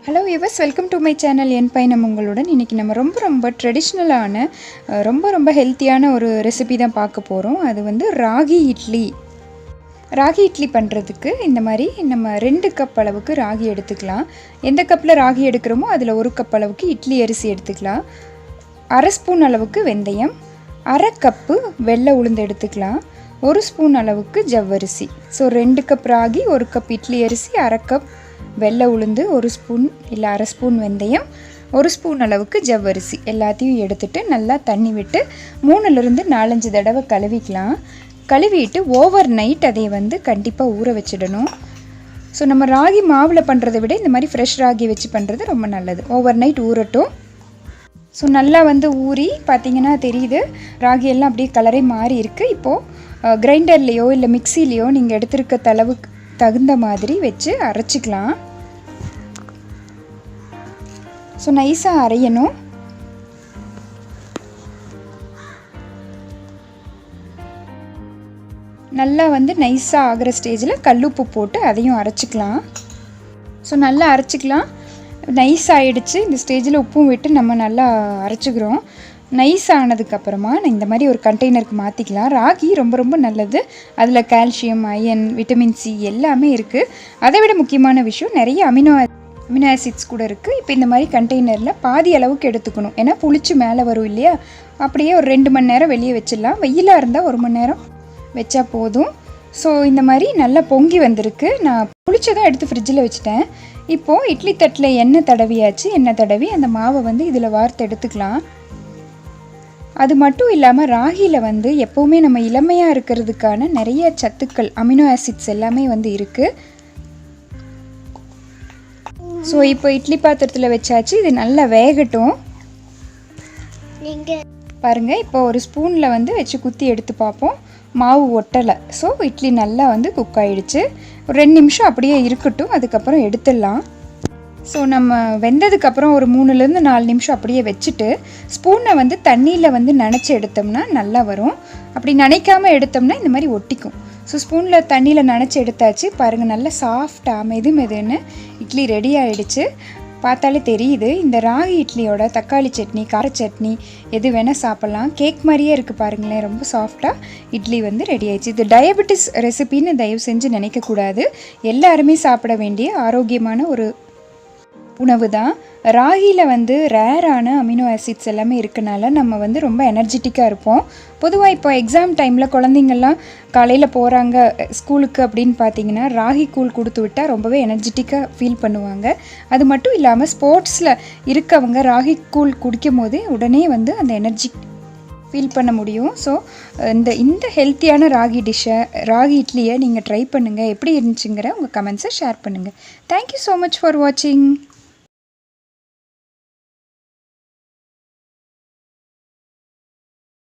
Hello viewers, welcome to my channel. என் பயணம் உங்களுடன். இன்றைக்கி நம்ம ரொம்ப ட்ரெடிஷ்னலான ரொம்ப ஹெல்த்தியான ஒரு ரெசிபி தான் பார்க்க போகிறோம். அது வந்து ராகி இட்லி. ராகி இட்லி பண்ணுறதுக்கு இந்த மாதிரி நம்ம 2 கப் அளவுக்கு ராகி எடுத்துக்கலாம். எந்த கப்பில் ராகி எடுக்கிறோமோ அதில் 1 கப் அளவுக்கு இட்லி அரிசி எடுத்துக்கலாம். 1/2 ஸ்பூன் அளவுக்கு வெந்தயம், 1/2 கப்பு வெள்ளை உளுந்து எடுத்துக்கலாம். 1 ஸ்பூன் அளவுக்கு ஜவ்வரிசி. So 2 cup ragi, 1 cup idli அரிசி, 1/2 கப் வெள்ளை உளுந்து, 1 ஸ்பூன் இல்லை 1/2 ஸ்பூன் வெந்தயம், 1 ஸ்பூன் அளவுக்கு ஜவ்வரிசி எல்லாத்தையும் எடுத்துகிட்டு நல்லா தண்ணி விட்டு 3-4 தடவை கழுவிக்கலாம். கழுவிட்டு ஓவர் நைட் அதை வந்து கண்டிப்பாக ஊற வச்சிடணும். ஸோ நம்ம ராகி மாவில் பண்ணுறதை விட இந்த மாதிரி ஃப்ரெஷ் ராகி வச்சு பண்ணுறது ரொம்ப நல்லது. ஓவர் நைட் ஊறட்டும். ஸோ நல்லா வந்து ஊறி பார்த்திங்கன்னா தெரியுது, ராகி எல்லாம் அப்படியே கலரே மாறி இருக்குது. இப்போது கிரைண்டர்லேயோ இல்லை மிக்சிலேயோ நீங்கள் எடுத்துருக்க அளவுக்கு தகுந்த மாதிரி வச்சு அரைச்சிக்கலாம். ஸோ நைஸாக அரையணும். நல்லா வந்து நைஸாக ஆகிற ஸ்டேஜில் கல்லுப்பு போட்டு அதையும் அரைச்சிக்கலாம். ஸோ நல்லா அரைச்சிக்கலாம். நைஸ் ஆகிடுச்சு. இந்த ஸ்டேஜில் உப்பும் விட்டு நம்ம நல்லா அரைச்சிக்கிறோம். நைஸ் ஆனதுக்கப்புறமா இந்த மாதிரி ஒரு கண்டெய்னருக்கு மாற்றிக்கலாம். ராகி ரொம்ப நல்லது. அதில் கால்சியம், அயன், விட்டமின் சி எல்லாமே இருக்குது. அதை விட முக்கியமான விஷயம் நிறைய அமினோ ஆசிட்ஸ் கூட இருக்குது. இப்போ இந்த மாதிரி கண்டெய்னரில் பாதி அளவுக்கு எடுத்துக்கணும். ஏன்னா புளிச்சு மேலே வரும் இல்லையா, அப்படியே ஒரு 2 மணி நேரம் வெளியே வச்சிடலாம். வெயிலாக இருந்தால் 1 மணி நேரம் வச்சா போதும். ஸோ இந்த மாதிரி நல்லா பொங்கி வந்திருக்கு. நான் புளிச்சதான் எடுத்து ஃப்ரிட்ஜில் வச்சுட்டேன். இப்போது இட்லி தட்டில் எண்ணெய் தடவியாச்சு. எண்ணெய் தடவி அந்த மாவை வந்து இதில் வார்த்து எடுத்துக்கலாம். அது மட்டும் இல்லாமல் ராகியில் வந்து எப்போவுமே நம்ம இளமையாக இருக்கிறதுக்கான நிறைய சத்துக்கள், அமினோ ஆசிட்ஸ் எல்லாமே வந்து இருக்குது. ஸோ இப்போ இட்லி பாத்திரத்தில் வச்சாச்சு. இது நல்லா வேகட்டும். பாருங்கள், இப்போ ஒரு ஸ்பூனில் வந்து வச்சு குத்தி எடுத்து பார்ப்போம். மாவு ஒட்டலை. ஸோ இட்லி நல்லா வந்து குக் ஆகிடுச்சு. ஒரு 2 நிமிஷம் அப்படியே இருக்கட்டும், அதுக்கப்புறம் எடுத்துடலாம். ஸோ நம்ம வெந்ததுக்கப்புறம் ஒரு 3-4 நிமிஷம் அப்படியே வச்சுட்டு ஸ்பூனை வந்து தண்ணியில் வந்து நனைச்சி எடுத்தோம்னா நல்லா வரும். அப்படி நனைக்காமல் எடுத்தோம்னா இந்த மாதிரி ஒட்டிக்கும். ஸோ ஸ்பூனில் தண்ணியில் நனைச்சி எடுத்தாச்சு. பாருங்கள், நல்லா சாஃப்டாக மெதுன்னு இட்லி ரெடி ஆகிடுச்சு. பார்த்தாலே தெரியுது. இந்த ராகி இட்லியோட தக்காளி சட்னி, கார சட்னி எது வேணால் சாப்பிட்லாம். கேக் மாதிரியே இருக்குது பாருங்களேன். ரொம்ப சாஃப்டாக இட்லி வந்து ரெடி ஆயிடுச்சு. இது டயபெட்டிஸ் ரெசிபின்னு தயவு செஞ்சு நினைக்கக்கூடாது. எல்லாருமே சாப்பிட வேண்டிய ஆரோக்கியமான ஒரு உணவு தான். ராகியில் வந்து ரேரான அமினோ ஆசிட்ஸ் எல்லாமே இருக்கனால நம்ம வந்து ரொம்ப எனர்ஜெட்டிக்காக இருப்போம். பொதுவாக இப்போ எக்ஸாம் டைமில் குழந்தைங்கள்லாம் காலையில் போகிறாங்க ஸ்கூலுக்கு அப்படின்னு பார்த்தீங்கன்னா ராகி கூழ் கொடுத்து விட்டால் ரொம்பவே எனர்ஜெட்டிக்காக ஃபீல் பண்ணுவாங்க. அது மட்டும் இல்லாமல் ஸ்போர்ட்ஸில் இருக்கவங்க ராகி கூழ் குடிக்கும் போதே உடனே வந்து அந்த எனர்ஜி ஃபீல் பண்ண முடியும். ஸோ இந்த ஹெல்த்தியான ராகி டிஷ்ஷை, ராகி இட்லியை நீங்கள் ட்ரை பண்ணுங்கள். எப்படி இருந்துச்சுங்கிற உங்கள் கமெண்ட்ஸை ஷேர் பண்ணுங்கள். தேங்க்யூ ஸோ மச் ஃபார் வாட்சிங்.